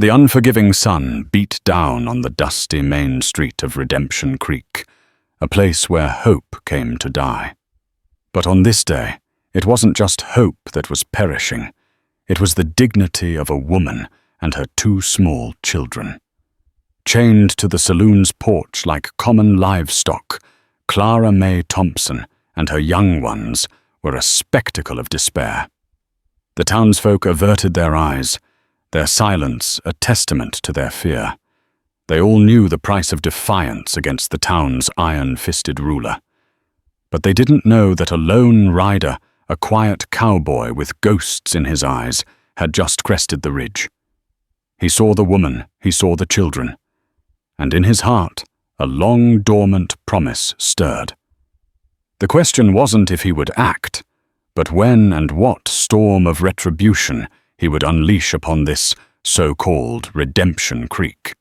The unforgiving sun beat down on the dusty main street of Redemption Creek, a place where hope came to die. But on this day, it wasn't just hope that was perishing. It was the dignity of a woman and her two small children. Chained to the saloon's porch like common livestock, Clara Mae Thompson and her young ones were a spectacle of despair. The townsfolk averted their eyes, their silence a testament to their fear. They all knew the price of defiance against the town's iron-fisted ruler. But they didn't know that a lone rider, a quiet cowboy with ghosts in his eyes, had just crested the ridge. He saw the woman, he saw the children, and in his heart, a long-dormant promise stirred. The question wasn't if he would act, but when and what storm of retribution he would unleash upon this so-called Redemption Creek.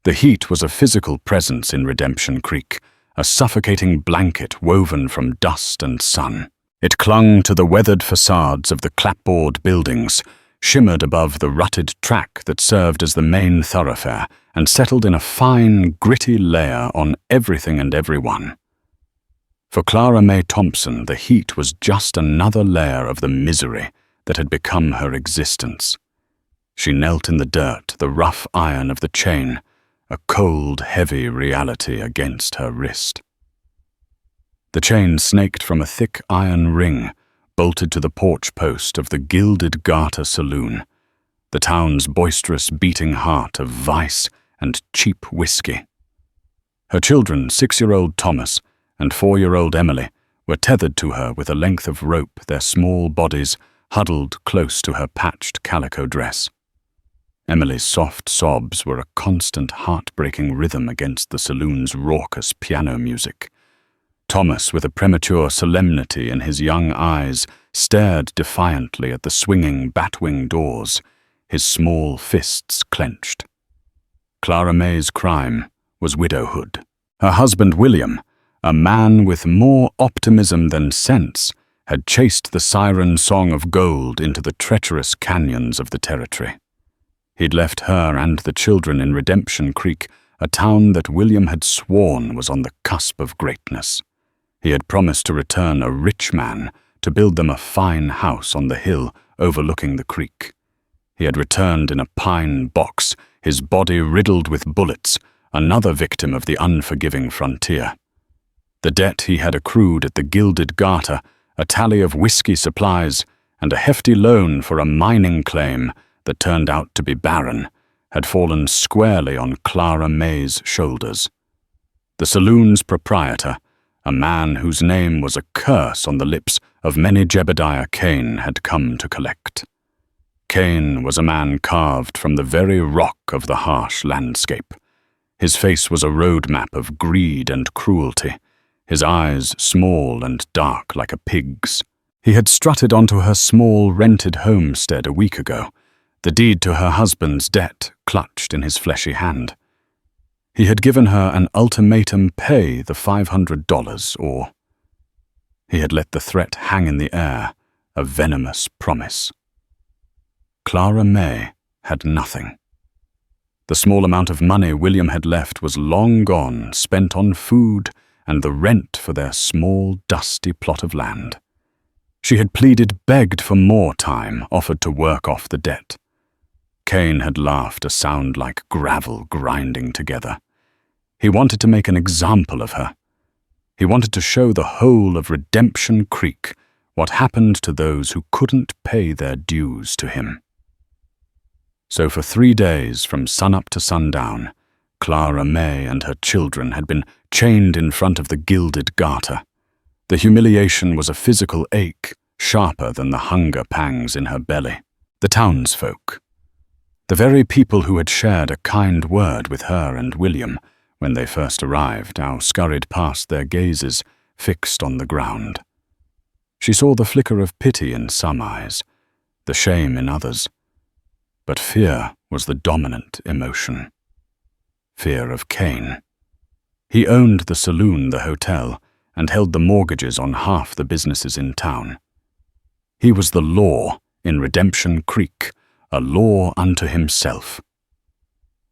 The heat was a physical presence in Redemption Creek, a suffocating blanket woven from dust and sun. It clung to the weathered facades of the clapboard buildings, shimmered above the rutted track that served as the main thoroughfare, and settled in a fine, gritty layer on everything and everyone. For Clara Mae Thompson, the heat was just another layer of the misery that had become her existence. She knelt in the dirt, the rough iron of the chain, a cold, heavy reality against her wrist. The chain snaked from a thick iron ring, bolted to the porch post of the Gilded Garter Saloon, the town's boisterous beating heart of vice and cheap whiskey. Her children, 6-year-old Thomas and 4-year-old Emily, were tethered to her with a length of rope, their small bodies huddled close to her patched calico dress. Emily's soft sobs were a constant heart-breaking rhythm against the saloon's raucous piano music. Thomas, with a premature solemnity in his young eyes, stared defiantly at the swinging batwing doors, his small fists clenched. Clara Mae's crime was widowhood. Her husband William, a man with more optimism than sense, had chased the siren song of gold into the treacherous canyons of the territory. He'd left her and the children in Redemption Creek, a town that William had sworn was on the cusp of greatness. He had promised to return a rich man to build them a fine house on the hill overlooking the creek. He had returned in a pine box, his body riddled with bullets, another victim of the unforgiving frontier. The debt he had accrued at the Gilded Garter, a tally of whiskey supplies, and a hefty loan for a mining claim that turned out to be barren, had fallen squarely on Clara Mae's shoulders. The saloon's proprietor, a man whose name was a curse on the lips of many Jebediah Kane, had come to collect. Kane was a man carved from the very rock of the harsh landscape. His face was a roadmap of greed and cruelty, his eyes small and dark like a pig's. He had strutted onto her small rented homestead a week ago, the deed to her husband's debt clutched in his fleshy hand. He had given her an ultimatum: pay the $500 or... He had let the threat hang in the air, a venomous promise. Clara Mae had nothing. The small amount of money William had left was long gone, spent on food and the rent for their small, dusty plot of land. She had pleaded, begged for more time, offered to work off the debt. Kane had laughed, a sound like gravel grinding together. He wanted to make an example of her. He wanted to show the whole of Redemption Creek what happened to those who couldn't pay their dues to him. So for 3 days, from sunup to sundown, Clara Mae and her children had been chained in front of the Gilded Garter. The humiliation was a physical ache, sharper than the hunger pangs in her belly. The townsfolk, the very people who had shared a kind word with her and William when they first arrived, now scurried past, their gazes fixed on the ground. She saw the flicker of pity in some eyes, the shame in others. But fear was the dominant emotion. Fear of Kane. He owned the saloon, the hotel, and held the mortgages on half the businesses in town. He was the law in Redemption Creek, a law unto himself.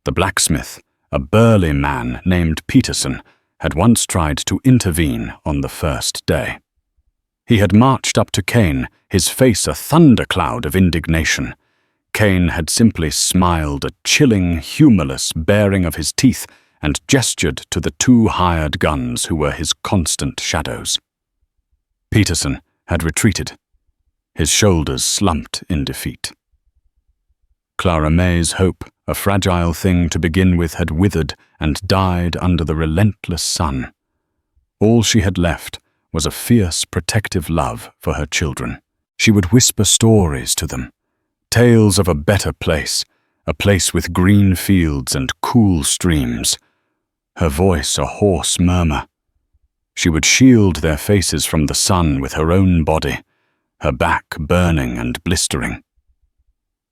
The blacksmith, a burly man named Peterson, had once tried to intervene on the first day. He had marched up to Cain, his face a thundercloud of indignation. Cain had simply smiled a chilling, humorless baring of his teeth and gestured to the two hired guns who were his constant shadows. Peterson had retreated. His shoulders slumped in defeat. Clara May's hope, a fragile thing to begin with, had withered and died under the relentless sun. All she had left was a fierce, protective love for her children. She would whisper stories to them, tales of a better place, a place with green fields and cool streams. Her voice a hoarse murmur. She would shield their faces from the sun with her own body, her back burning and blistering.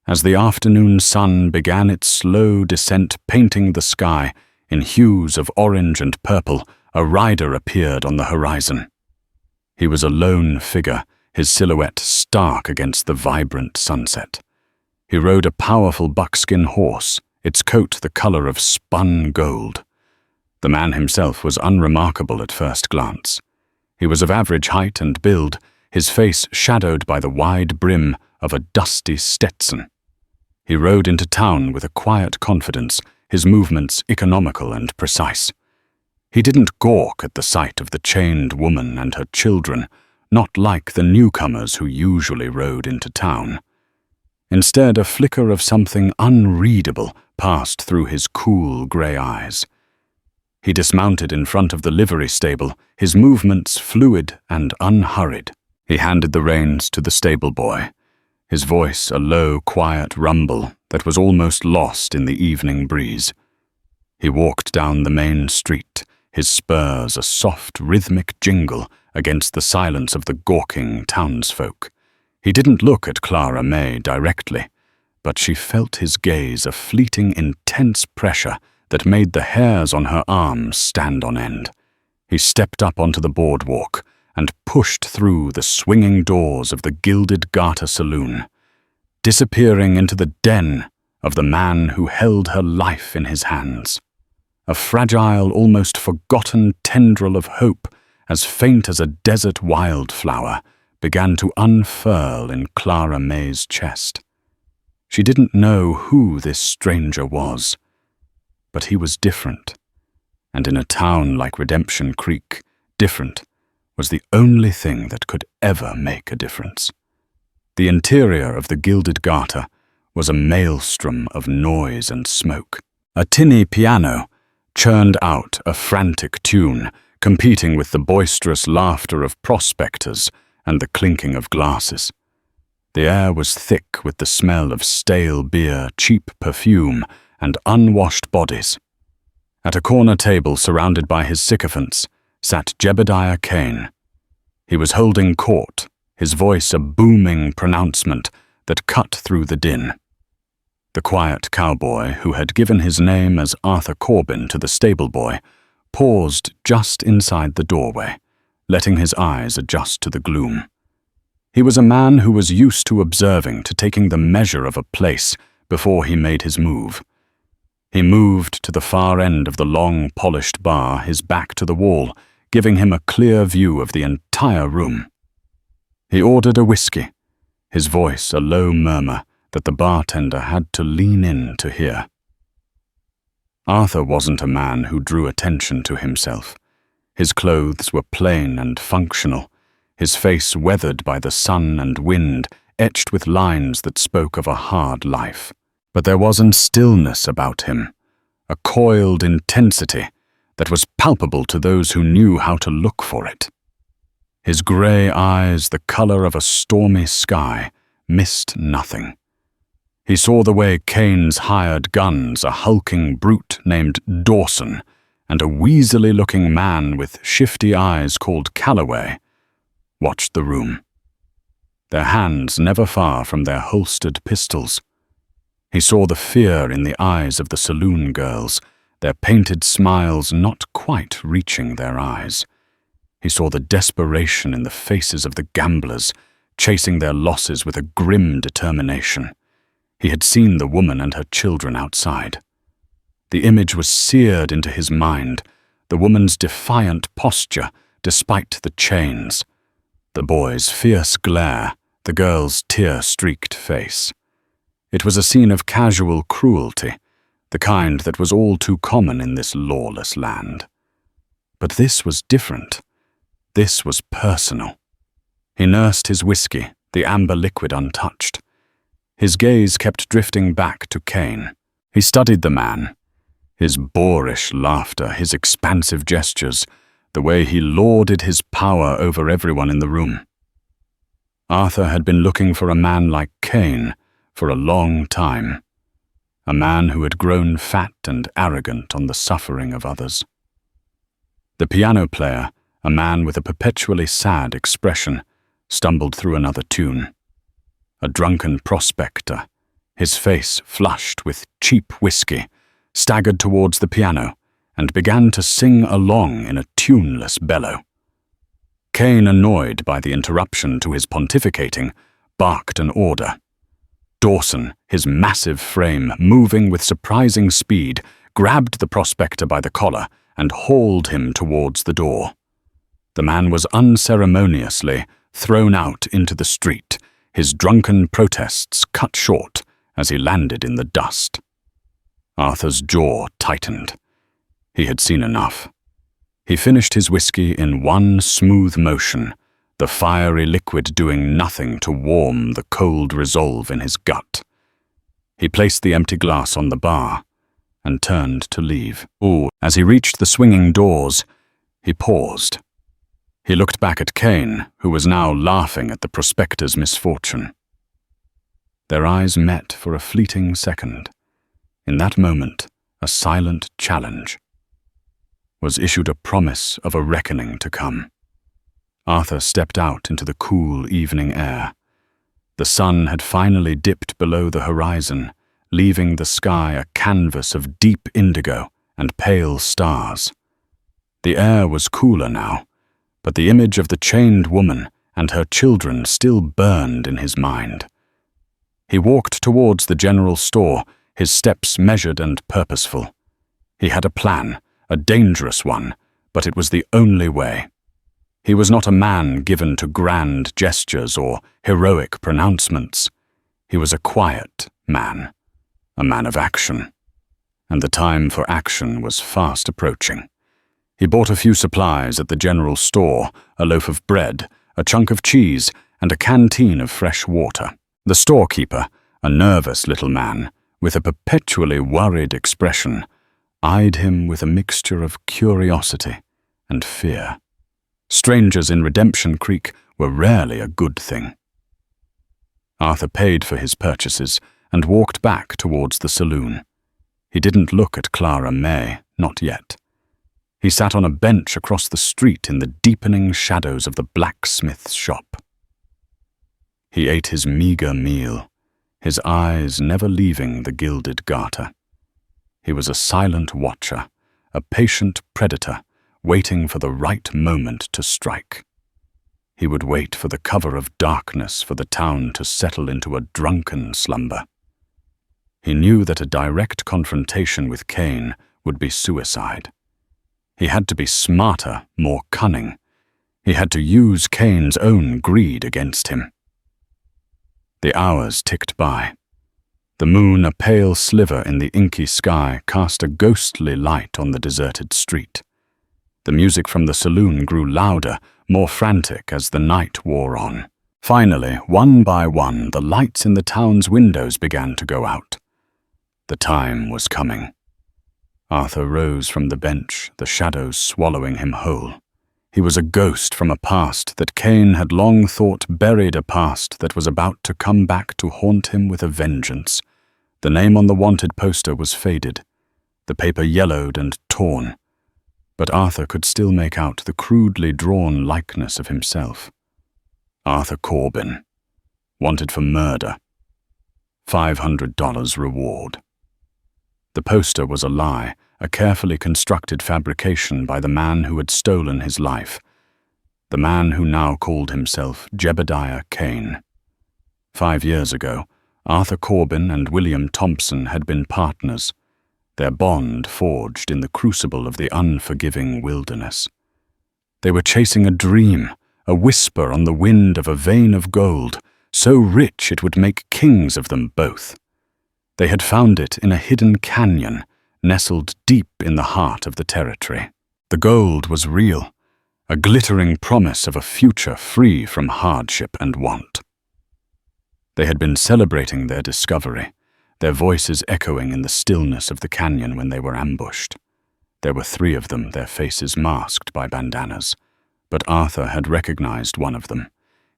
As the afternoon sun began its slow descent, painting the sky in hues of orange and purple, a rider appeared on the horizon. He was a lone figure, his silhouette stark against the vibrant sunset. He rode a powerful buckskin horse, its coat the color of spun gold. The man himself was unremarkable at first glance. He was of average height and build, his face shadowed by the wide brim of a dusty Stetson. He rode into town with a quiet confidence, his movements economical and precise. He didn't gawk at the sight of the chained woman and her children, not like the newcomers who usually rode into town. Instead, a flicker of something unreadable passed through his cool grey eyes. He dismounted in front of the livery stable, his movements fluid and unhurried. He handed the reins to the stable boy, his voice a low, quiet rumble that was almost lost in the evening breeze. He walked down the main street, his spurs a soft, rhythmic jingle against the silence of the gawking townsfolk. He didn't look at Clara May directly, but she felt his gaze a fleeting, intense pressure that made the hairs on her arms stand on end. He stepped up onto the boardwalk and pushed through the swinging doors of the gilded Garter Saloon, disappearing into the den of the man who held her life in his hands. A fragile, almost forgotten tendril of hope, as faint as a desert wildflower, began to unfurl in Clara May's chest. She didn't know who this stranger was, but he was different, and in a town like Redemption Creek, different was the only thing that could ever make a difference. The interior of the Gilded Garter was a maelstrom of noise and smoke. A tinny piano churned out a frantic tune, competing with the boisterous laughter of prospectors and the clinking of glasses. The air was thick with the smell of stale beer, cheap perfume, and unwashed bodies. At a corner table surrounded by his sycophants sat Jebediah Cain. He was holding court, his voice a booming pronouncement that cut through the din. The quiet cowboy, who had given his name as Arthur Corbin to the stable boy, paused just inside the doorway, letting his eyes adjust to the gloom. He was a man who was used to observing, to taking the measure of a place before he made his move. He moved to the far end of the long, polished bar, his back to the wall, giving him a clear view of the entire room. He ordered a whiskey, his voice a low murmur that the bartender had to lean in to hear. Arthur wasn't a man who drew attention to himself. His clothes were plain and functional, his face weathered by the sun and wind, etched with lines that spoke of a hard life. But there was a stillness about him, a coiled intensity that was palpable to those who knew how to look for it. His grey eyes, the color of a stormy sky, missed nothing. He saw the way Cain's hired guns, a hulking brute named Dawson, and a weaselly-looking man with shifty eyes called Calloway, watched the room, their hands never far from their holstered pistols. He saw the fear in the eyes of the saloon girls, their painted smiles not quite reaching their eyes. He saw the desperation in the faces of the gamblers, chasing their losses with a grim determination. He had seen the woman and her children outside. The image was seared into his mind, the woman's defiant posture despite the chains, the boy's fierce glare, the girl's tear-streaked face. It was a scene of casual cruelty, the kind that was all too common in this lawless land. But this was different. This was personal. He nursed his whiskey, the amber liquid untouched. His gaze kept drifting back to Kane. He studied the man, his boorish laughter, his expansive gestures, the way he lauded his power over everyone in the room. Arthur had been looking for a man like Kane for a long time, a man who had grown fat and arrogant on the suffering of others. The piano player, a man with a perpetually sad expression, stumbled through another tune. A drunken prospector, his face flushed with cheap whiskey, staggered towards the piano and began to sing along in a tuneless bellow. Kane, annoyed by the interruption to his pontificating, barked an order. Dawson, his massive frame moving with surprising speed, grabbed the prospector by the collar and hauled him towards the door. The man was unceremoniously thrown out into the street, his drunken protests cut short as he landed in the dust. Arthur's jaw tightened. He had seen enough. He finished his whiskey in one smooth motion, the fiery liquid doing nothing to warm the cold resolve in his gut. He placed the empty glass on the bar and turned to leave. As he reached the swinging doors, he paused. He looked back at Kane, who was now laughing at the prospector's misfortune. Their eyes met for a fleeting second. In that moment, a silent challenge was issued, a promise of a reckoning to come. Arthur stepped out into the cool evening air. The sun had finally dipped below the horizon, leaving the sky a canvas of deep indigo and pale stars. The air was cooler now, but the image of the chained woman and her children still burned in his mind. He walked towards the general store, his steps measured and purposeful. He had a plan, a dangerous one, but it was the only way. He was not a man given to grand gestures or heroic pronouncements. He was a quiet man, a man of action. And the time for action was fast approaching. He bought a few supplies at the general store, a loaf of bread, a chunk of cheese, and a canteen of fresh water. The storekeeper, a nervous little man, with a perpetually worried expression, eyed him with a mixture of curiosity and fear. Strangers in Redemption Creek were rarely a good thing. Arthur paid for his purchases and walked back towards the saloon. He didn't look at Clara May, not yet. He sat on a bench across the street in the deepening shadows of the blacksmith's shop. He ate his meager meal, his eyes never leaving the gilded garter. He was a silent watcher, a patient predator, waiting for the right moment to strike. He would wait for the cover of darkness for the town to settle into a drunken slumber. He knew that a direct confrontation with Kane would be suicide. He had to be smarter, more cunning. He had to use Kane's own greed against him. The hours ticked by. The moon, a pale sliver in the inky sky, cast a ghostly light on the deserted street. The music from the saloon grew louder, more frantic as the night wore on. Finally, one by one, the lights in the town's windows began to go out. The time was coming. Arthur rose from the bench, the shadows swallowing him whole. He was a ghost from a past that Kane had long thought buried, a past that was about to come back to haunt him with a vengeance. The name on the wanted poster was faded, the paper yellowed and torn, but Arthur could still make out the crudely drawn likeness of himself. Arthur Corbin, wanted for murder, $500 reward. The poster was a lie, a carefully constructed fabrication by the man who had stolen his life, the man who now called himself Jebediah Kane. 5 years ago, Arthur Corbin and William Thompson had been partners, their bond forged in the crucible of the unforgiving wilderness. They were chasing a dream, a whisper on the wind of a vein of gold, so rich it would make kings of them both. They had found it in a hidden canyon, nestled deep in the heart of the territory. The gold was real, a glittering promise of a future free from hardship and want. They had been celebrating their discovery, their voices echoing in the stillness of the canyon when they were ambushed. There were 3 of them, their faces masked by bandanas, but Arthur had recognized one of them.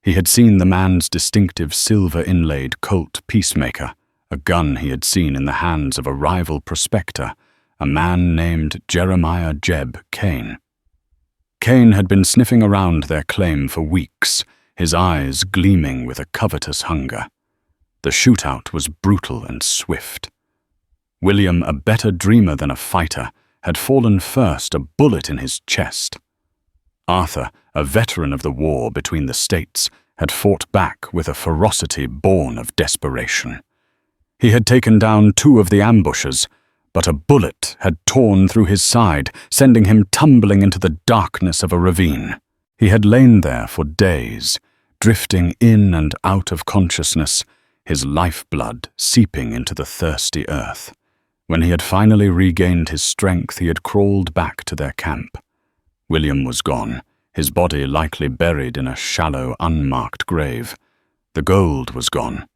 He had seen the man's distinctive silver-inlaid Colt Peacemaker, a gun he had seen in the hands of a rival prospector, a man named Jeremiah Jeb Kane. Kane had been sniffing around their claim for weeks, his eyes gleaming with a covetous hunger. The shootout was brutal and swift. William, a better dreamer than a fighter, had fallen first, a bullet in his chest. Arthur, a veteran of the war between the states, had fought back with a ferocity born of desperation. He had taken down 2 of the ambushers, but a bullet had torn through his side, sending him tumbling into the darkness of a ravine. He had lain there for days, drifting in and out of consciousness, his lifeblood seeping into the thirsty earth. When he had finally regained his strength, he had crawled back to their camp. William was gone, his body likely buried in a shallow, unmarked grave. The gold was gone,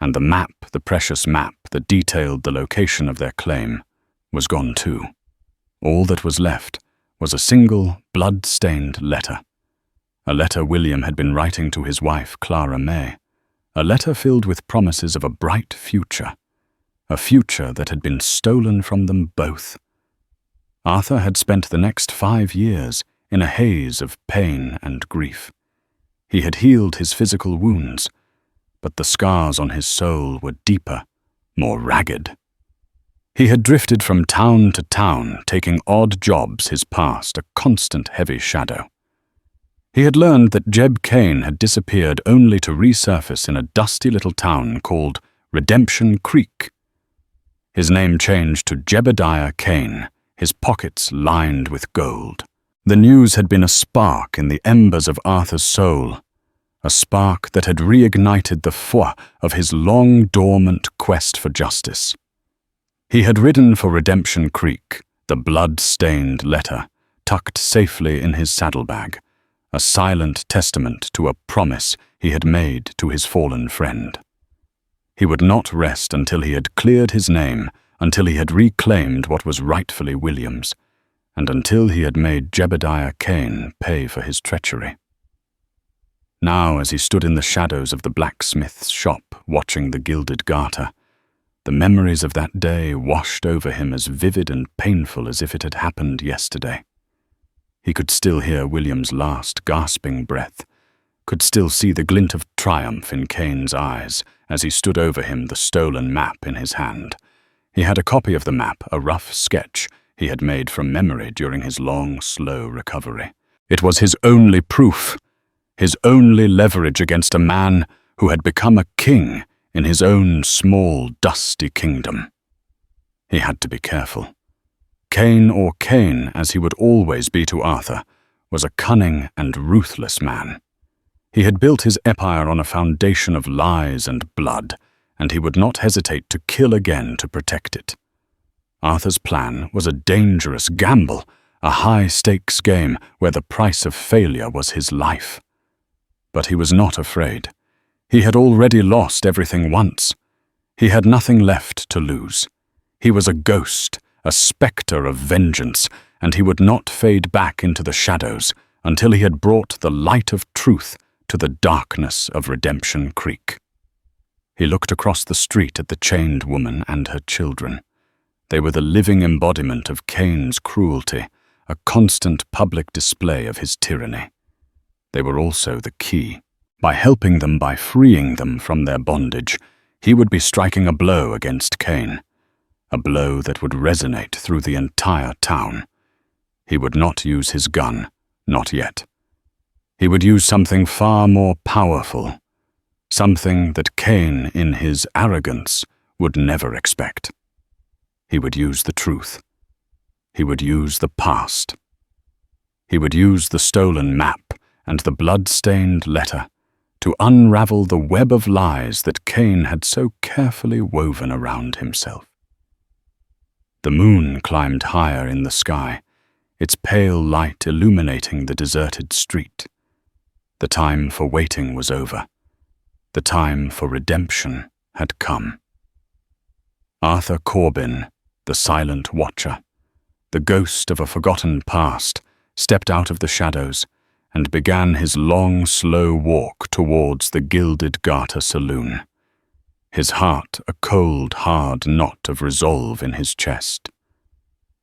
and the map, the precious map that detailed the location of their claim, was gone too. All that was left was a single, blood-stained letter. A letter William had been writing to his wife, Clara May. A letter filled with promises of a bright future. A future that had been stolen from them both. Arthur had spent the next 5 years in a haze of pain and grief. He had healed his physical wounds, but the scars on his soul were deeper, more ragged. He had drifted from town to town, taking odd jobs, his past a constant heavy shadow. He had learned that Jeb Kane had disappeared only to resurface in a dusty little town called Redemption Creek. His name changed to Jebediah Kane, his pockets lined with gold. The news had been a spark in the embers of Arthur's soul, a spark that had reignited the fire of his long-dormant quest for justice. He had ridden for Redemption Creek, the blood-stained letter, tucked safely in his saddlebag, a silent testament to a promise he had made to his fallen friend. He would not rest until he had cleared his name, until he had reclaimed what was rightfully William's, and until he had made Jebediah Kane pay for his treachery. Now, as he stood in the shadows of the blacksmith's shop, watching the gilded garter, the memories of that day washed over him as vivid and painful as if it had happened yesterday. He could still hear William's last gasping breath, could still see the glint of triumph in Kane's eyes as he stood over him, the stolen map in his hand. He had a copy of the map, a rough sketch he had made from memory during his long, slow recovery. It was his only proof, his only leverage against a man who had become a king in his own small, dusty kingdom. He had to be careful. Kane, or Kane, as he would always be to Arthur, was a cunning and ruthless man. He had built his empire on a foundation of lies and blood, and he would not hesitate to kill again to protect it. Arthur's plan was a dangerous gamble, a high-stakes game where the price of failure was his life. But he was not afraid. He had already lost everything once. He had nothing left to lose. He was a ghost, a spectre of vengeance, and he would not fade back into the shadows until he had brought the light of truth to the darkness of Redemption Creek. He looked across the street at the chained woman and her children. They were the living embodiment of Kane's cruelty, a constant public display of his tyranny. They were also the key. By helping them, by freeing them from their bondage, he would be striking a blow against Kane, a blow that would resonate through the entire town. He would not use his gun, not yet. He would use something far more powerful, something that Cain, in his arrogance, would never expect. He would use the truth. He would use the past. He would use the stolen map and the blood-stained letter to unravel the web of lies that Cain had so carefully woven around himself. The moon climbed higher in the sky, its pale light illuminating the deserted street. The time for waiting was over. The time for redemption had come. Arthur Corbin, the silent watcher, the ghost of a forgotten past, stepped out of the shadows and began his long, slow walk towards the gilded Garter Saloon, his heart a cold, hard knot of resolve in his chest.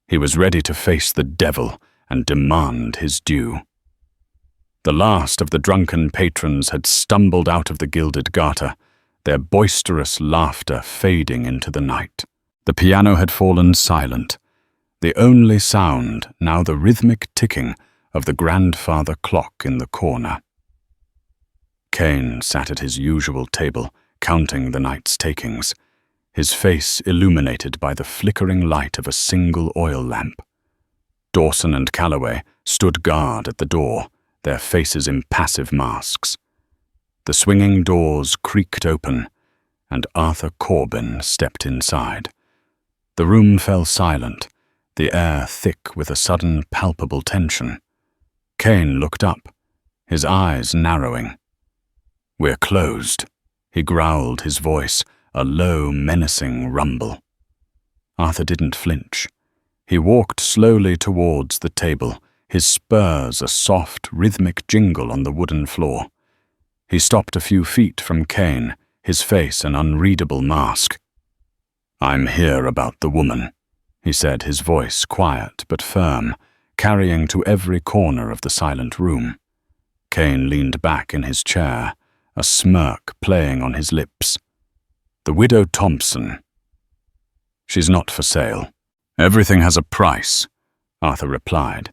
He was ready to face the devil and demand his due. The last of the drunken patrons had stumbled out of the gilded Garter, their boisterous laughter fading into the night. The piano had fallen silent, the only sound now the rhythmic ticking of the grandfather clock in the corner. Cain sat at his usual table, counting the night's takings, his face illuminated by the flickering light of a single oil lamp. Dawson and Calloway stood guard at the door, their faces impassive masks. The swinging doors creaked open, and Arthur Corbin stepped inside. The room fell silent, the air thick with a sudden palpable tension. Cain looked up, his eyes narrowing. "We're closed," he growled, his voice a low, menacing rumble. Arthur didn't flinch. He walked slowly towards the table, his spurs a soft, rhythmic jingle on the wooden floor. He stopped a few feet from Cain, his face an unreadable mask. "I'm here about the woman," he said, his voice quiet but firm, carrying to every corner of the silent room. Cain leaned back in his chair, a smirk playing on his lips. "The widow Thompson. She's not for sale. Everything has a price," Arthur replied,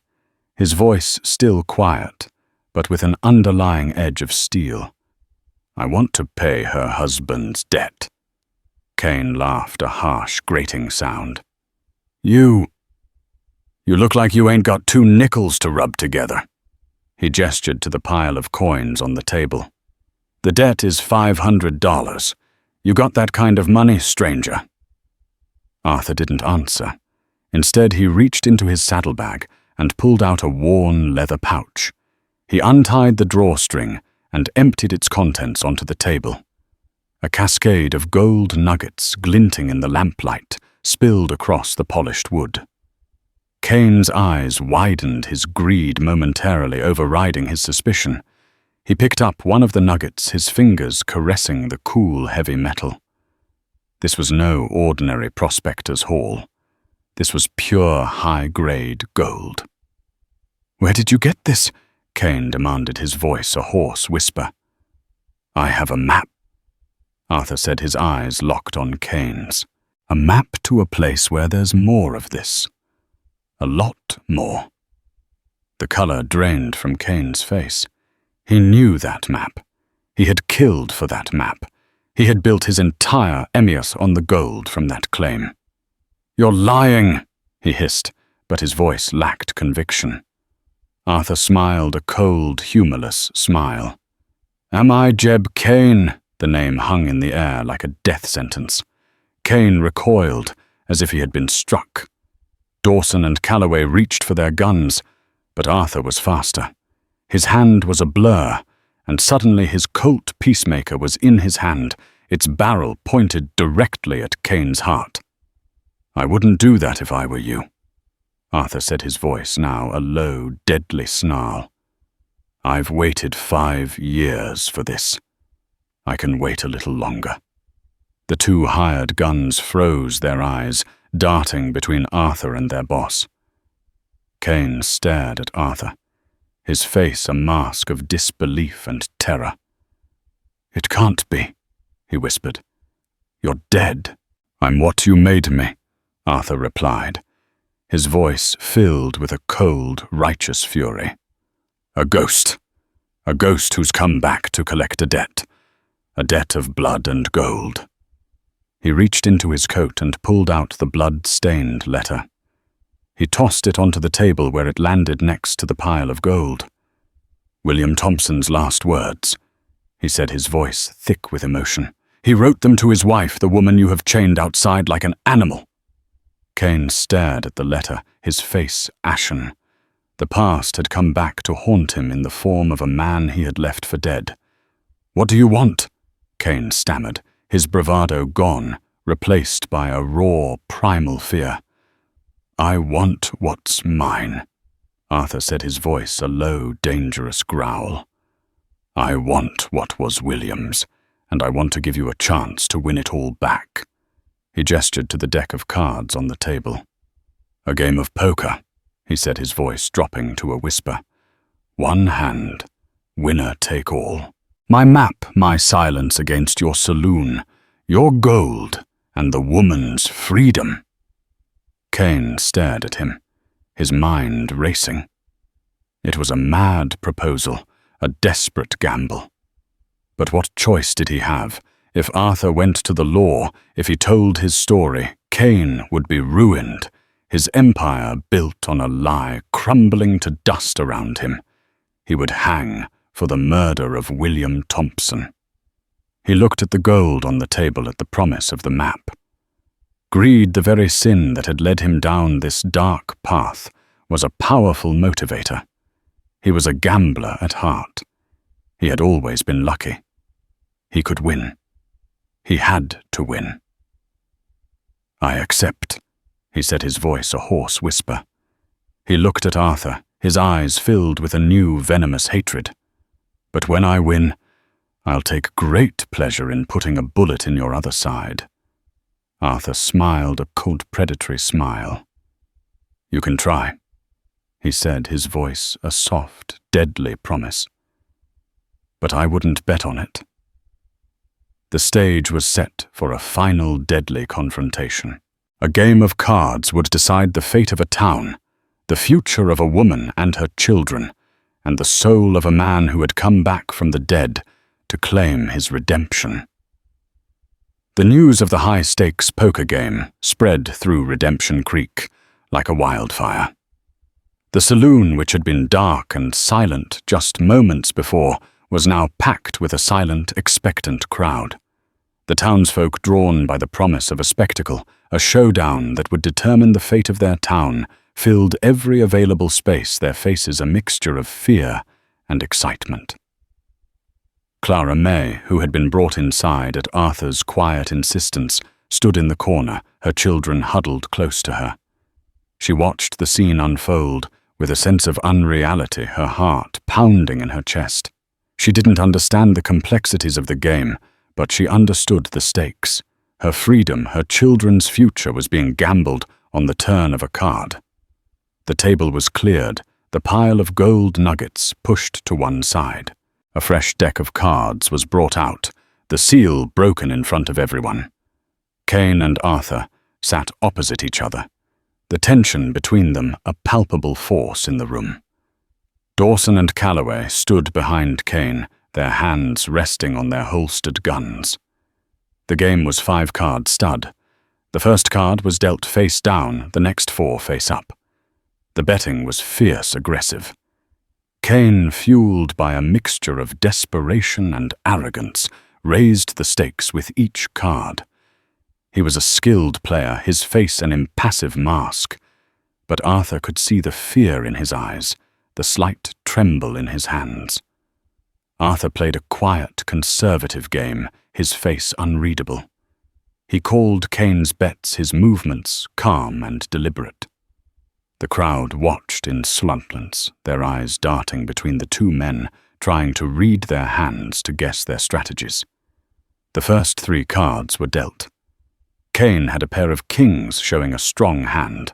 his voice still quiet, but with an underlying edge of steel. "I want to pay her husband's debt." Cain laughed, a harsh, grating sound. You look like you ain't got 2 nickels to rub together." He gestured to the pile of coins on the table. "The debt is $500. You got that kind of money, stranger?" Arthur didn't answer. Instead, he reached into his saddlebag and pulled out a worn leather pouch. He untied the drawstring and emptied its contents onto the table. A cascade of gold nuggets glinting in the lamplight spilled across the polished wood. Cain's eyes widened, his greed momentarily overriding his suspicion. He picked up one of the nuggets, his fingers caressing the cool, heavy metal. This was no ordinary prospector's haul. This was pure, high-grade gold. "Where did you get this?" Cain demanded, his voice a hoarse whisper. "I have a map," Arthur said, his eyes locked on Cain's. "A map to a place where there's more of this. A lot more." The color drained from Cain's face. He knew that map. He had killed for that map. He had built his entire Emmaus on the gold from that claim. "You're lying," he hissed, but his voice lacked conviction. Arthur smiled, a cold, humorless smile. "Am I Jeb Cain?" The name hung in the air like a death sentence. Cain recoiled, as if he had been struck. Dawson and Calloway reached for their guns, but Arthur was faster. His hand was a blur, and suddenly his Colt Peacemaker was in his hand, its barrel pointed directly at Cain's heart. "I wouldn't do that if I were you," Arthur said, his voice now a low, deadly snarl. "I've waited 5 years for this. I can wait a little longer." The 2 hired guns froze their eyes, darting between Arthur and their boss. Cain stared at Arthur, his face a mask of disbelief and terror. "It can't be," he whispered. "You're dead." "I'm what you made me," Arthur replied, his voice filled with a cold, righteous fury. A ghost who's come back to collect a debt. a debt of blood and gold. He reached into his coat and pulled out the blood-stained letter. He tossed it onto the table where it landed next to the pile of gold. William Thompson's last words, he said, his voice thick with emotion. He wrote them to his wife, the woman you have chained outside like an animal. Kane stared at the letter, his face ashen. The past had come back to haunt him in the form of a man he had left for dead. "What do you want?" Kane stammered, his bravado gone, replaced by a raw, primal fear. "I want what's mine," Arthur said, his voice a low, dangerous growl. "I want what was William's, and I want to give you a chance to win it all back." He gestured to the deck of cards on the table. "A game of poker," he said, his voice dropping to a whisper. "One hand, winner take all. My map, my silence against your saloon, your gold, and the woman's freedom." Kane stared at him, his mind racing. It was a mad proposal, a desperate gamble. But what choice did he have? If Arthur went to the law, if he told his story, Kane would be ruined, his empire built on a lie crumbling to dust around him. He would hang for the murder of William Thompson. He looked at the gold on the table, at the promise of the map. Greed, the very sin that had led him down this dark path, was a powerful motivator. He was a gambler at heart. He had always been lucky. He could win. He had to win. "I accept," he said, his voice a hoarse whisper. He looked at Arthur, his eyes filled with a new venomous hatred. "But when I win, I'll take great pleasure in putting a bullet in your other side." Arthur smiled a cold, predatory smile. "You can try," he said, his voice a soft, deadly promise. "But I wouldn't bet on it." The stage was set for a final deadly confrontation. A game of cards would decide the fate of a town, the future of a woman and her children, and the soul of a man who had come back from the dead to claim his redemption. The news of the high-stakes poker game spread through Redemption Creek like a wildfire. The saloon, which had been dark and silent just moments before, was now packed with a silent, expectant crowd. The townsfolk, drawn by the promise of a spectacle, a showdown that would determine the fate of their town, filled every available space, their faces a mixture of fear and excitement. Clara May, who had been brought inside at Arthur's quiet insistence, stood in the corner, her children huddled close to her. She watched the scene unfold with a sense of unreality, her heart pounding in her chest. She didn't understand the complexities of the game, but she understood the stakes. Her freedom, her children's future was being gambled on the turn of a card. The table was cleared, the pile of gold nuggets pushed to one side. A fresh deck of cards was brought out, the seal broken in front of everyone. Kane and Arthur sat opposite each other, the tension between them a palpable force in the room. Dawson and Calloway stood behind Kane, their hands resting on their holstered guns. The game was 5-card stud. The first card was dealt face down, the next 4 face up. The betting was fierce aggressive. Kane, fueled by a mixture of desperation and arrogance, raised the stakes with each card. He was a skilled player, his face an impassive mask. But Arthur could see the fear in his eyes, the slight tremble in his hands. Arthur played a quiet, conservative game, his face unreadable. He called Kane's bets, his movements calm and deliberate. The crowd watched in silence, their eyes darting between the two men, trying to read their hands to guess their strategies. The first 3 cards were dealt. Kane had a pair of kings showing a strong hand.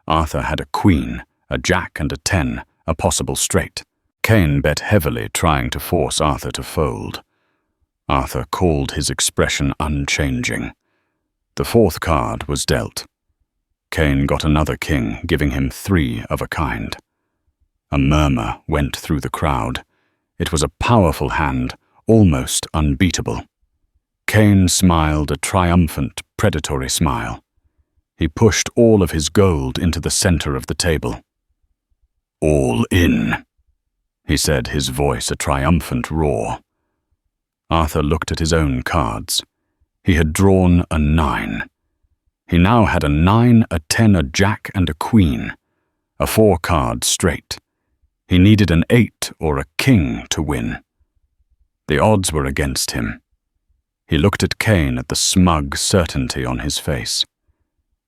Arthur had a queen, a jack and a 10, a possible straight. Kane bet heavily, trying to force Arthur to fold. Arthur called his expression unchanging. The 4th card was dealt. Kane got another king, giving him 3 of a kind. A murmur went through the crowd. It was a powerful hand, almost unbeatable. Cain smiled a triumphant, predatory smile. He pushed all of his gold into the center of the table. "All in," he said, his voice a triumphant roar. Arthur looked at his own cards. He had drawn a 9. He now had a 9, a 10, a jack, and a queen, a 4-card straight. He needed an 8 or a king to win. The odds were against him. He looked at Cain at the smug certainty on his face.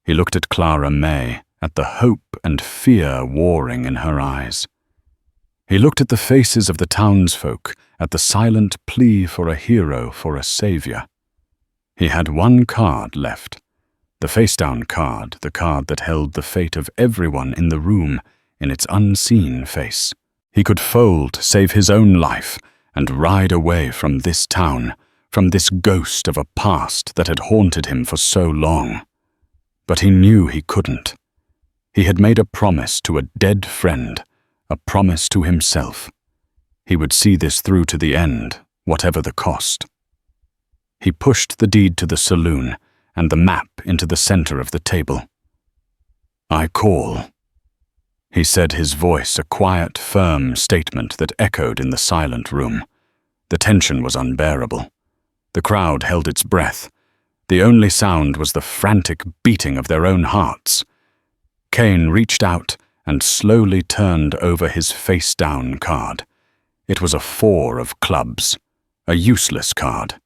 He looked at Clara May at the hope and fear warring in her eyes. He looked at the faces of the townsfolk, at the silent plea for a hero, for a savior. He had one card left, the face-down card, the card that held the fate of everyone in the room in its unseen face. He could fold, save his own life, and ride away from this town, from this ghost of a past that had haunted him for so long. But he knew he couldn't. He had made a promise to a dead friend, a promise to himself. He would see this through to the end, whatever the cost. He pushed the deed to the saloon and the map into the center of the table. "I call," he said, his voice a quiet, firm statement that echoed in the silent room. The tension was unbearable. The crowd held its breath. The only sound was the frantic beating of their own hearts. Cain reached out and slowly turned over his face-down card. It was a 4 of clubs, a useless card.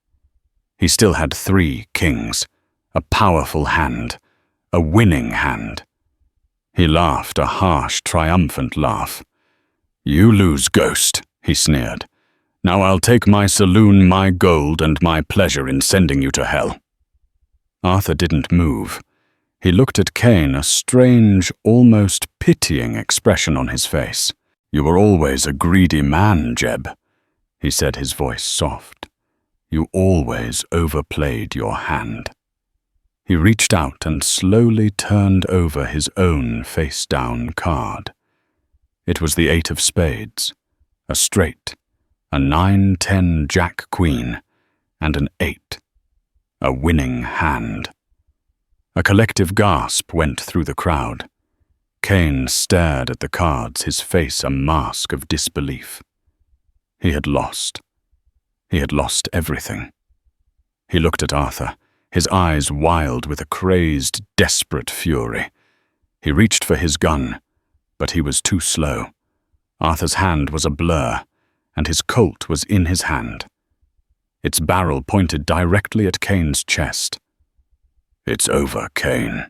He still had 3 kings, a powerful hand, a winning hand. He laughed a harsh, triumphant laugh. "You lose, ghost," he sneered. "Now I'll take my saloon, my gold, and my pleasure in sending you to hell." Arthur didn't move. He looked at Cain, a strange, almost pitying expression on his face. "You were always a greedy man, Jeb," he said, his voice soft. "You always overplayed your hand." He reached out and slowly turned over his own face-down card. It was the 8 of spades, a straight, a 9, 10, jack, queen, and an 8, a winning hand. A collective gasp went through the crowd. Cain stared at the cards, his face a mask of disbelief. He had lost. He had lost everything. He looked at Arthur, his eyes wild with a crazed, desperate fury. He reached for his gun, but he was too slow. Arthur's hand was a blur, and his Colt was in his hand. Its barrel pointed directly at Cain's chest. "It's over, Cain,"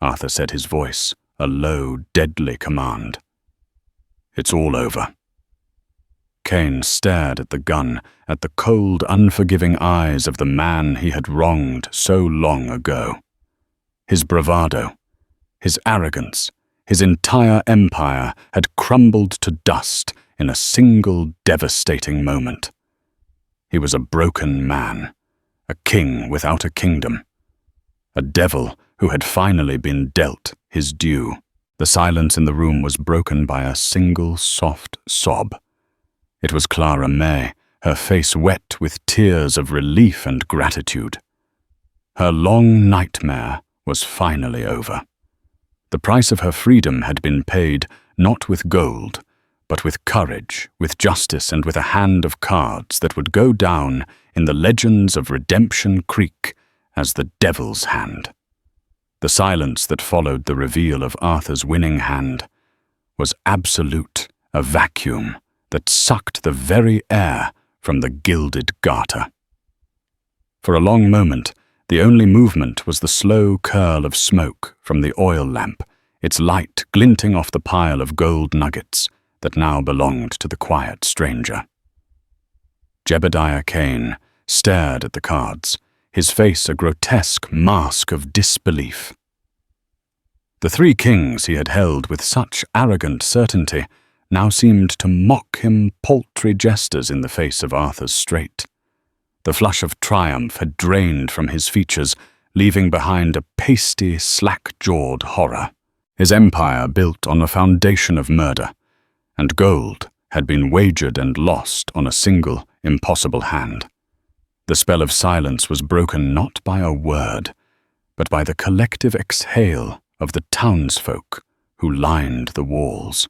Arthur said, his voice a low, deadly command. "It's all over." Cain stared at the gun, at the cold, unforgiving eyes of the man he had wronged so long ago. His bravado, his arrogance, his entire empire had crumbled to dust in a single devastating moment. He was a broken man, a king without a kingdom, a devil who had finally been dealt his due. The silence in the room was broken by a single soft sob. It was Clara May, her face wet with tears of relief and gratitude. Her long nightmare was finally over. The price of her freedom had been paid not with gold, but with courage, with justice, and with a hand of cards that would go down in the legends of Redemption Creek as the Devil's Hand. The silence that followed the reveal of Arthur's winning hand was absolute, a vacuum that sucked the very air from the gilded garter. For a long moment, the only movement was the slow curl of smoke from the oil lamp, its light glinting off the pile of gold nuggets that now belonged to the quiet stranger. Jebediah Cain stared at the cards, his face a grotesque mask of disbelief. The 3 kings he had held with such arrogant certainty now seemed to mock him paltry jesters in the face of Arthur's straight. The flush of triumph had drained from his features, leaving behind a pasty, slack-jawed horror. His empire built on a foundation of murder, and gold had been wagered and lost on a single, impossible hand. The spell of silence was broken not by a word, but by the collective exhale of the townsfolk who lined the walls.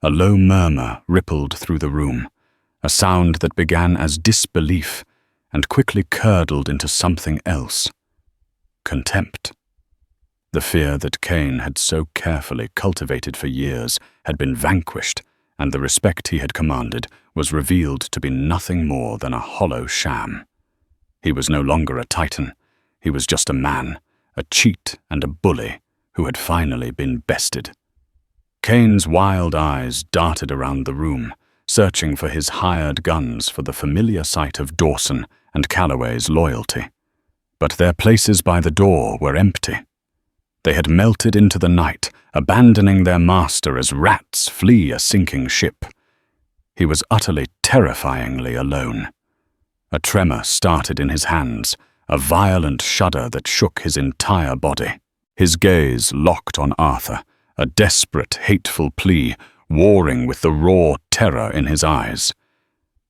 A low murmur rippled through the room, a sound that began as disbelief and quickly curdled into something else. Contempt. The fear that Cain had so carefully cultivated for years had been vanquished, and the respect he had commanded was revealed to be nothing more than a hollow sham. He was no longer a titan. He was just a man, a cheat and a bully who had finally been bested. Cain's wild eyes darted around the room, searching for his hired guns for the familiar sight of Dawson and Calloway's loyalty. But their places by the door were empty. They had melted into the night, abandoning their master as rats flee a sinking ship. He was utterly terrifyingly alone. A tremor started in his hands, a violent shudder that shook his entire body. His gaze locked on Arthur, a desperate, hateful plea, warring with the raw terror in his eyes.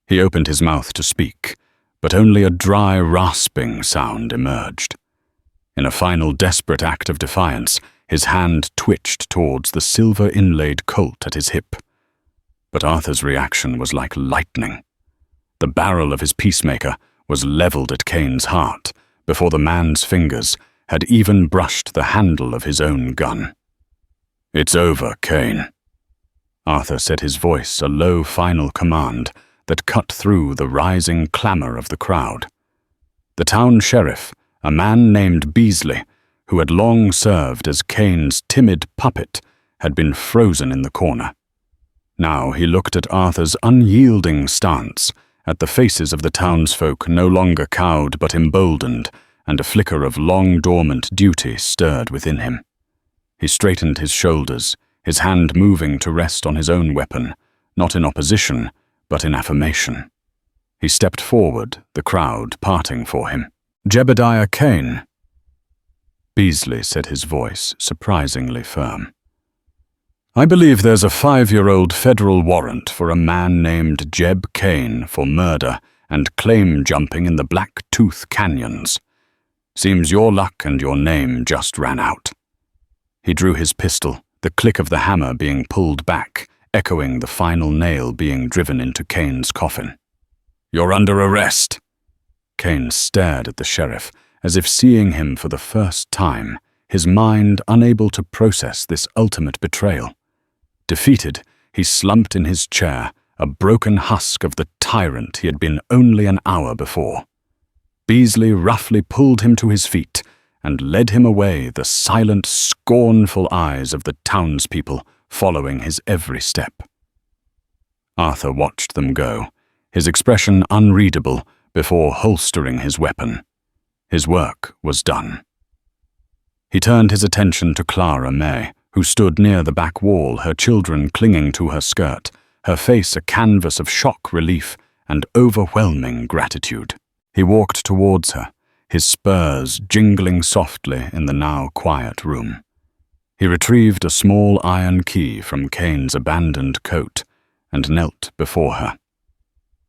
He opened his mouth to speak, but only a dry, rasping sound emerged. In a final desperate act of defiance, his hand twitched towards the silver-inlaid colt at his hip. But Arthur's reaction was like lightning. The barrel of his peacemaker was leveled at Cain's heart before the man's fingers had even brushed the handle of his own gun. "It's over, Cain." Arthur set his voice a low final command that cut through the rising clamor of the crowd. The town sheriff, a man named Beasley, who had long served as Cain's timid puppet, had been frozen in the corner. Now he looked at Arthur's unyielding stance, at the faces of the townsfolk no longer cowed but emboldened, and a flicker of long-dormant duty stirred within him. He straightened his shoulders, his hand moving to rest on his own weapon, not in opposition, but in affirmation. He stepped forward, the crowd parting for him. "Jebediah Cain." Beasley said, his voice surprisingly firm. "I believe there's a 5-year-old federal warrant for a man named Jeb Cain for murder and claim jumping in the Black Tooth Canyons. Seems your luck and your name just ran out." He drew his pistol, the click of the hammer being pulled back, echoing the final nail being driven into Cain's coffin. "You're under arrest." Cain stared at the sheriff, as if seeing him for the first time, his mind unable to process this ultimate betrayal. Defeated, he slumped in his chair, a broken husk of the tyrant he had been only an hour before. Beasley roughly pulled him to his feet and led him away, the silent, scornful eyes of the townspeople following his every step. Arthur watched them go, his expression unreadable, before holstering his weapon. His work was done. He turned his attention to Clara May, who stood near the back wall, her children clinging to her skirt, her face a canvas of shock relief and overwhelming gratitude. He walked towards her, his spurs jingling softly in the now quiet room. He retrieved a small iron key from Cain's abandoned coat and knelt before her.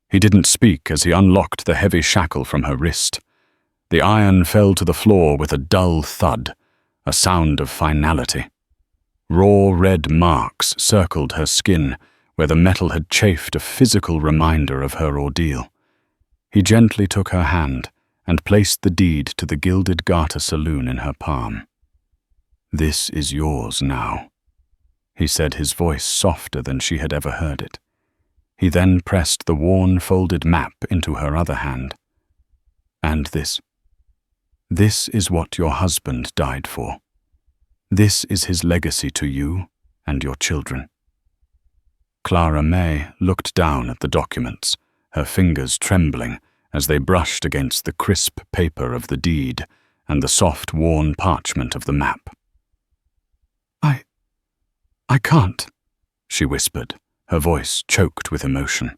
He didn't speak as he unlocked the heavy shackle from her wrist. The iron fell to the floor with a dull thud, a sound of finality. Raw red marks circled her skin where the metal had chafed, a physical reminder of her ordeal. He gently took her hand and placed the deed to the gilded garter saloon in her palm. "This is yours now," he said, his voice softer than she had ever heard it. He then pressed the worn, folded map into her other hand. "And this is what your husband died for. This is his legacy to you and your children." Clara May looked down at the documents, her fingers trembling as they brushed against the crisp paper of the deed and the soft, worn parchment of the map. I can't," she whispered, her voice choked with emotion.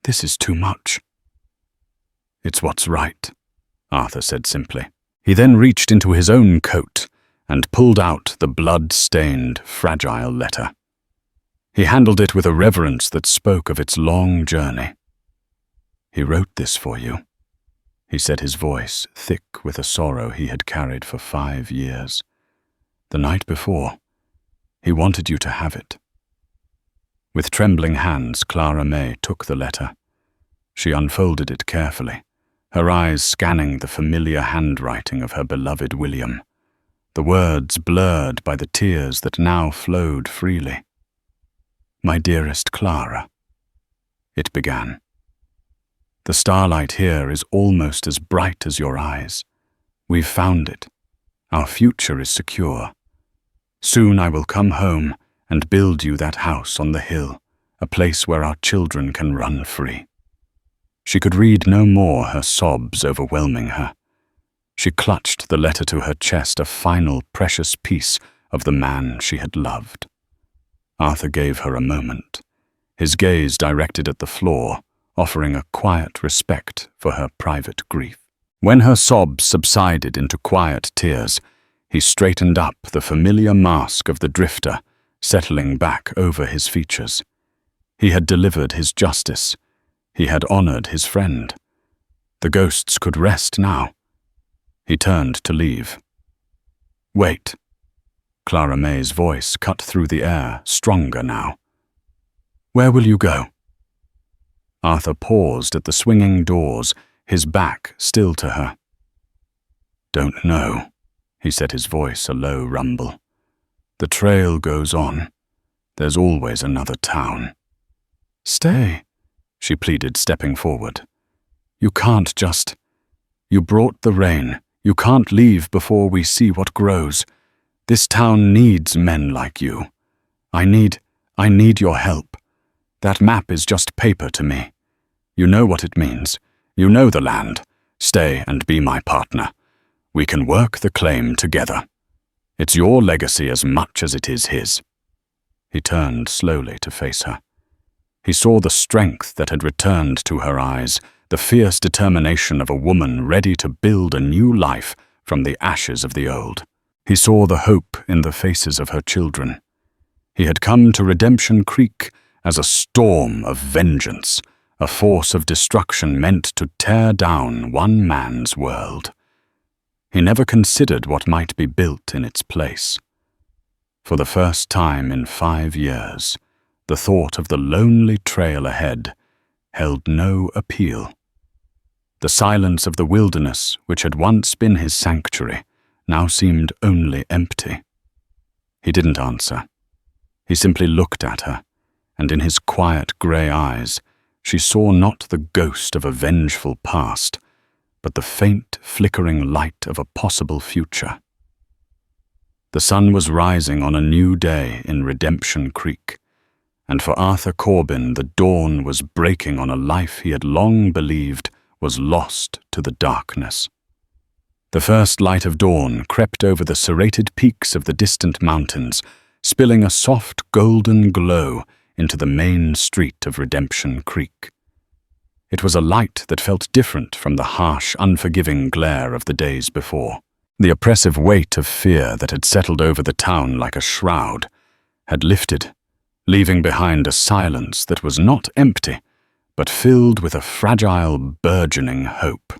"This is too much." "It's what's right," Arthur said simply. He then reached into his own coat and pulled out the blood-stained, fragile letter. He handled it with a reverence that spoke of its long journey. "He wrote this for you," he said, his voice thick with a sorrow he had carried for 5 years. "The night before, he wanted you to have it." With trembling hands, Clara May took the letter. She unfolded it carefully, her eyes scanning the familiar handwriting of her beloved William, the words blurred by the tears that now flowed freely. "My dearest Clara," it began. "The starlight here is almost as bright as your eyes. We've found it. Our future is secure. Soon I will come home and build you that house on the hill, a place where our children can run free." She could read no more, her sobs overwhelming her. She clutched the letter to her chest, a final precious piece of the man she had loved. Arthur gave her a moment, his gaze directed at the floor, offering a quiet respect for her private grief. When her sobs subsided into quiet tears, he straightened up, the familiar mask of the drifter settling back over his features. He had delivered his justice. He had honored his friend. The ghosts could rest now. He turned to leave. "Wait." Clara May's voice cut through the air, stronger now. "Where will you go?" Arthur paused at the swinging doors, his back still to her. "Don't know," he said, his voice a low rumble. "The trail goes on. There's always another town." "Stay," she pleaded, stepping forward. "You can't just... You brought the rain. You can't leave before we see what grows. This town needs men like you. I need your help. That map is just paper to me. You know what it means. You know the land. Stay and be my partner. We can work the claim together. It's your legacy as much as it is his." He turned slowly to face her. He saw the strength that had returned to her eyes, the fierce determination of a woman ready to build a new life from the ashes of the old. He saw the hope in the faces of her children. He had come to Redemption Creek as a storm of vengeance, a force of destruction meant to tear down one man's world. He never considered what might be built in its place. For the first time in 5 years, the thought of the lonely trail ahead held no appeal. The silence of the wilderness, which had once been his sanctuary, now seemed only empty. He didn't answer. He simply looked at her, and in his quiet grey eyes, she saw not the ghost of a vengeful past, but the faint, flickering light of a possible future. The sun was rising on a new day in Redemption Creek, and for Arthur Corbin the dawn was breaking on a life he had long believed was lost to the darkness. The first light of dawn crept over the serrated peaks of the distant mountains, spilling a soft golden glow into the main street of Redemption Creek. It was a light that felt different from the harsh, unforgiving glare of the days before. The oppressive weight of fear that had settled over the town like a shroud had lifted, leaving behind a silence that was not empty, but filled with a fragile, burgeoning hope.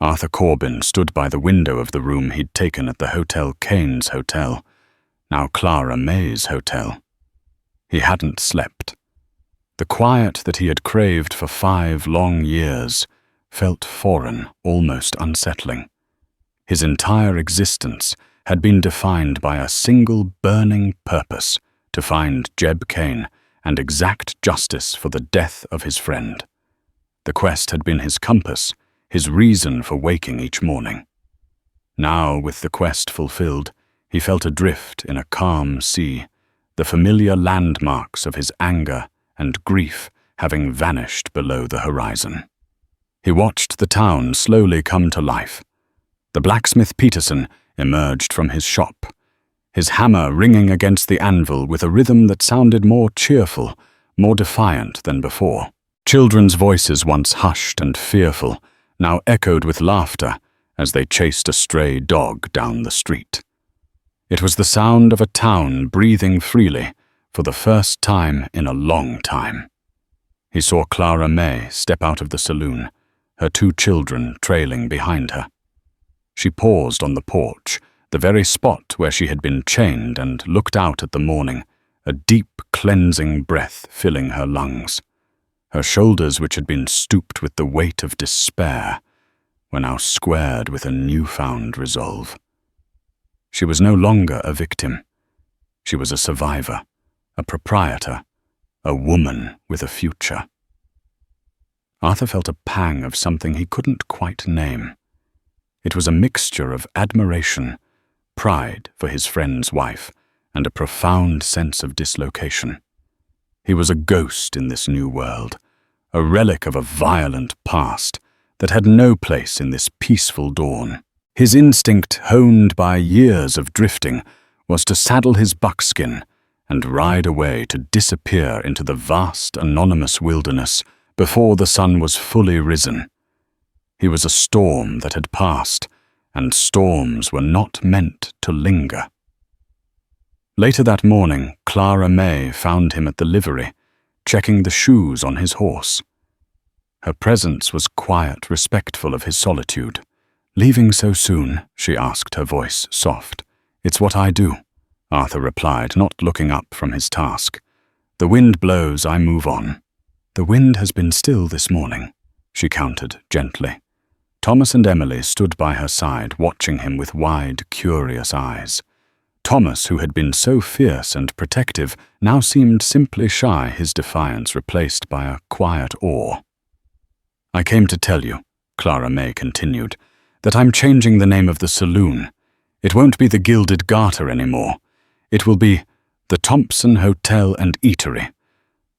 Arthur Corbin stood by the window of the room he'd taken at the Hotel Kane's hotel, now Clara May's hotel. He hadn't slept. The quiet that he had craved for 5 long years felt foreign, almost unsettling. His entire existence had been defined by a single burning purpose: to find Jeb Kane and exact justice for the death of his friend. The quest had been his compass, his reason for waking each morning. Now, with the quest fulfilled, he felt adrift in a calm sea, the familiar landmarks of his anger and grief having vanished below the horizon. He watched the town slowly come to life. The blacksmith Peterson emerged from his shop, his hammer ringing against the anvil with a rhythm that sounded more cheerful, more defiant than before. Children's voices, once hushed and fearful, now echoed with laughter as they chased a stray dog down the street. It was the sound of a town breathing freely for the first time in a long time. He saw Clara May step out of the saloon, her 2 children trailing behind her. She paused on the porch, the very spot where she had been chained, and looked out at the morning, a deep, cleansing breath filling her lungs. Her shoulders, which had been stooped with the weight of despair, were now squared with a newfound resolve. She was no longer a victim. She was a survivor, a proprietor, a woman with a future. Arthur felt a pang of something he couldn't quite name. It was a mixture of admiration, pride for his friend's wife, and a profound sense of dislocation. He was a ghost in this new world, a relic of a violent past that had no place in this peaceful dawn. His instinct, honed by years of drifting, was to saddle his buckskin and ride away to disappear into the vast, anonymous wilderness before the sun was fully risen. He was a storm that had passed, and storms were not meant to linger. Later that morning, Clara May found him at the livery, checking the shoes on his horse. Her presence was quiet, respectful of his solitude. "Leaving so soon?" she asked, her voice soft. "It's what I do," Arthur replied, not looking up from his task. "The wind blows, I move on." "The wind has been still this morning," she countered gently. Thomas and Emily stood by her side, watching him with wide, curious eyes. Thomas, who had been so fierce and protective, now seemed simply shy, his defiance replaced by a quiet awe. "I came to tell you," Clara May continued, "that I'm changing the name of the saloon. It won't be the Gilded Garter anymore. It will be the Thompson Hotel and Eatery.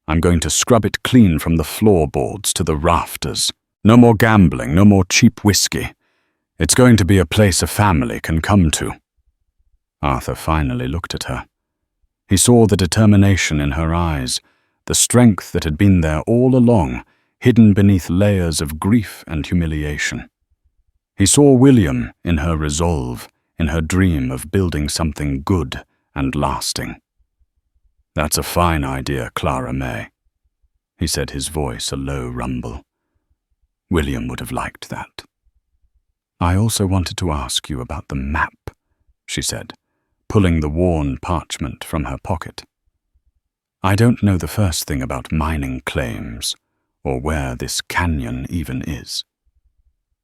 I'm going to scrub it clean from the floorboards to the rafters. No more gambling, no more cheap whiskey. It's going to be a place a family can come to." Arthur finally looked at her. He saw the determination in her eyes, the strength that had been there all along, hidden beneath layers of grief and humiliation. He saw William in her resolve, in her dream of building something good and lasting. "That's a fine idea, Clara May," he said, his voice a low rumble. "William would have liked that." "I also wanted to ask you about the map," she said, pulling the worn parchment from her pocket. "I don't know the first thing about mining claims, or where this canyon even is."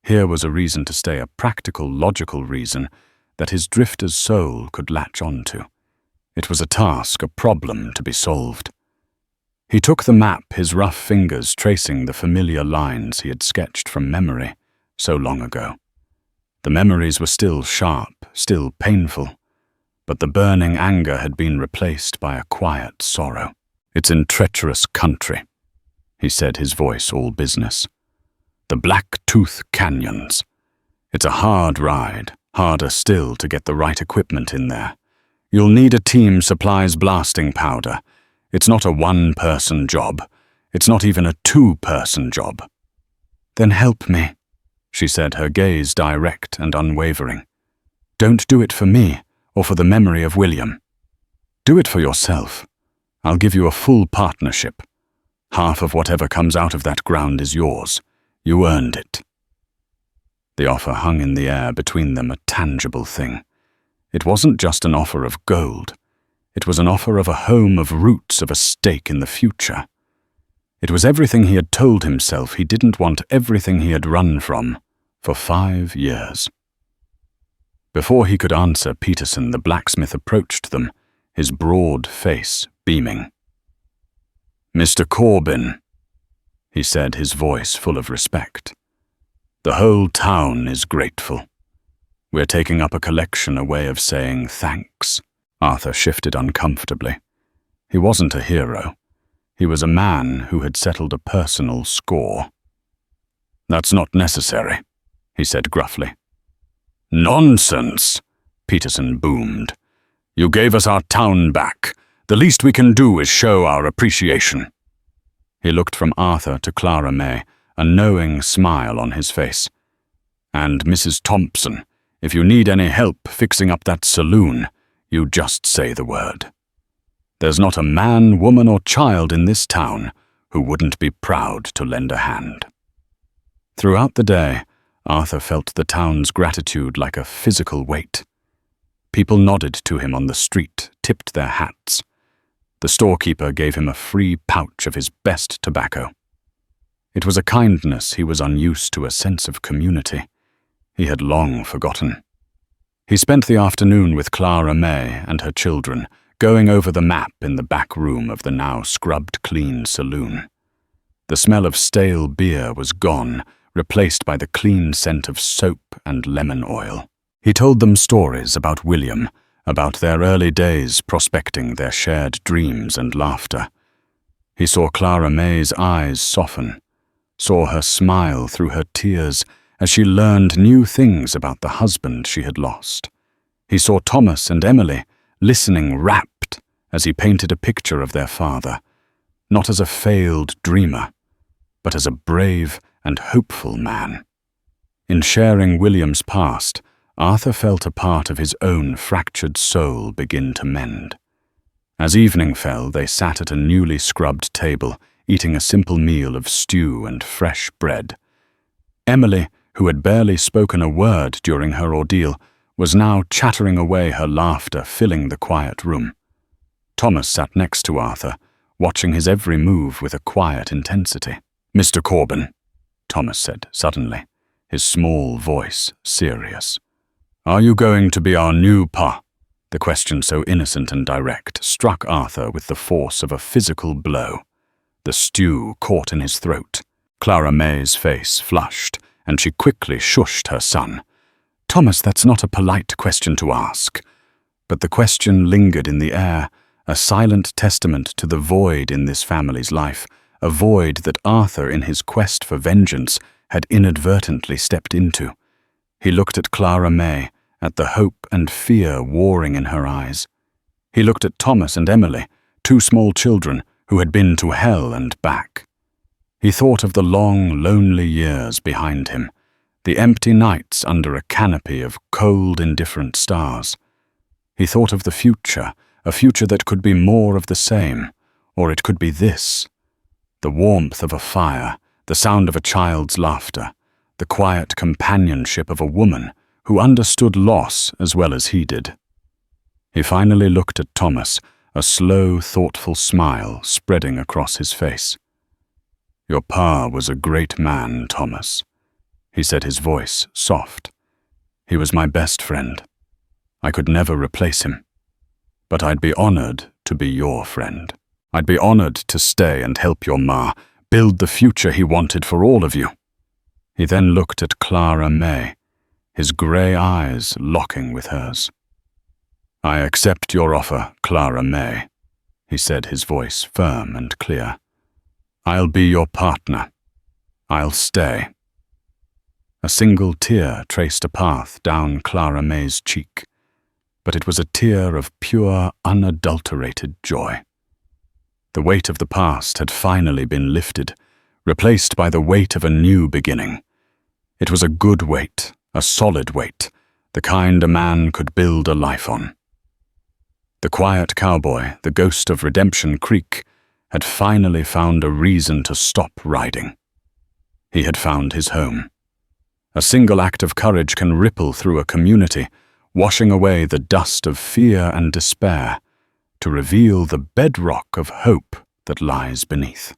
Here was a reason to stay, a practical, logical reason that his drifter's soul could latch onto. It was a task, a problem to be solved. He took the map, his rough fingers tracing the familiar lines he had sketched from memory so long ago. The memories were still sharp, still painful, but the burning anger had been replaced by a quiet sorrow. "It's in treacherous country," he said, his voice all business. "The Black Tooth Canyons. It's a hard ride, harder still to get the right equipment in there. You'll need a team supplies blasting powder. It's not a one-person job. It's not even a two-person job." "Then help me," she said, her gaze direct and unwavering. "Don't do it for me or for the memory of William. Do it for yourself. I'll give you a full partnership. Half of whatever comes out of that ground is yours. You earned it." The offer hung in the air between them, a tangible thing. It wasn't just an offer of gold. It was an offer of a home, of roots, of a stake in the future. It was everything he had told himself he didn't want, everything he had run from for 5 years. Before he could answer Peterson, the blacksmith approached them, his broad face beaming. "Mr. Corbin," he said, his voice full of respect. "The whole town is grateful. We're taking up a collection, a way of saying thanks." Arthur shifted uncomfortably. He wasn't a hero. He was a man who had settled a personal score. "That's not necessary," he said gruffly. "Nonsense," Peterson boomed. "You gave us our town back. The least we can do is show our appreciation." He looked from Arthur to Clara May, a knowing smile on his face. "And Mrs. Thompson, if you need any help fixing up that saloon, you just say the word. There's not a man, woman, or child in this town who wouldn't be proud to lend a hand." Throughout the day, Arthur felt the town's gratitude like a physical weight. People nodded to him on the street, tipped their hats. The storekeeper gave him a free pouch of his best tobacco. It was a kindness he was unused to, a sense of community he had long forgotten. He spent the afternoon with Clara May and her children, going over the map in the back room of the now scrubbed-clean saloon. The smell of stale beer was gone, replaced by the clean scent of soap and lemon oil. He told them stories about William, about their early days prospecting, their shared dreams and laughter. He saw Clara May's eyes soften, saw her smile through her tears as she learned new things about the husband she had lost. He saw Thomas and Emily listening rapt as he painted a picture of their father, not as a failed dreamer, but as a brave and hopeful man. In sharing William's past, Arthur felt a part of his own fractured soul begin to mend. As evening fell, they sat at a newly scrubbed table, eating a simple meal of stew and fresh bread. Emily, who had barely spoken a word during her ordeal, was now chattering away, her laughter filling the quiet room. Thomas sat next to Arthur, watching his every move with a quiet intensity. "Mr. Corbin," Thomas said suddenly, his small voice serious. "Are you going to be our new pa?" The question, so innocent and direct, struck Arthur with the force of a physical blow. The stew caught in his throat. Clara May's face flushed, and she quickly shushed her son. "Thomas, that's not a polite question to ask." But the question lingered in the air, a silent testament to the void in this family's life, a void that Arthur, in his quest for vengeance, had inadvertently stepped into. He looked at Clara May, at the hope and fear warring in her eyes. He looked at Thomas and Emily, two small children who had been to hell and back. He thought of the long, lonely years behind him, the empty nights under a canopy of cold, indifferent stars. He thought of the future, a future that could be more of the same, or it could be this. The warmth of a fire, the sound of a child's laughter, the quiet companionship of a woman who understood loss as well as he did. He finally looked at Thomas, a slow, thoughtful smile spreading across his face. "Your pa was a great man, Thomas," he said, his voice soft. "He was my best friend. I could never replace him. But I'd be honored to be your friend. I'd be honored to stay and help your ma build the future he wanted for all of you." He then looked at Clara May, his grey eyes locking with hers. "I accept your offer, Clara May," he said, his voice firm and clear. "I'll be your partner. I'll stay." A single tear traced a path down Clara May's cheek, but it was a tear of pure, unadulterated joy. The weight of the past had finally been lifted, replaced by the weight of a new beginning. It was a good weight, a solid weight, the kind a man could build a life on. The quiet cowboy, the ghost of Redemption Creek, had finally found a reason to stop riding. He had found his home. A single act of courage can ripple through a community, washing away the dust of fear and despair, to reveal the bedrock of hope that lies beneath.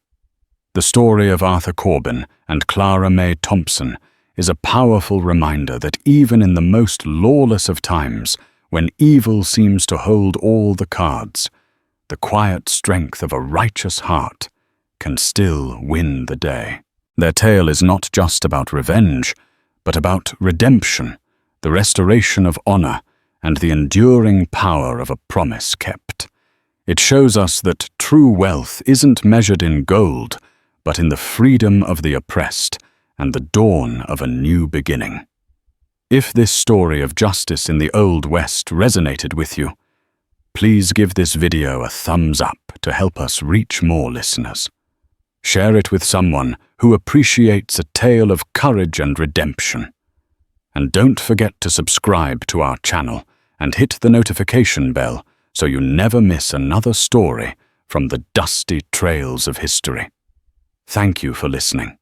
The story of Arthur Corbin and Clara May Thompson is a powerful reminder that even in the most lawless of times, when evil seems to hold all the cards, the quiet strength of a righteous heart can still win the day. Their tale is not just about revenge, but about redemption, the restoration of honor, and the enduring power of a promise kept. It shows us that true wealth isn't measured in gold, but in the freedom of the oppressed and the dawn of a new beginning. If this story of justice in the Old West resonated with you, please give this video a thumbs up to help us reach more listeners. Share it with someone who appreciates a tale of courage and redemption. And don't forget to subscribe to our channel and hit the notification bell so you never miss another story from the dusty trails of history. Thank you for listening.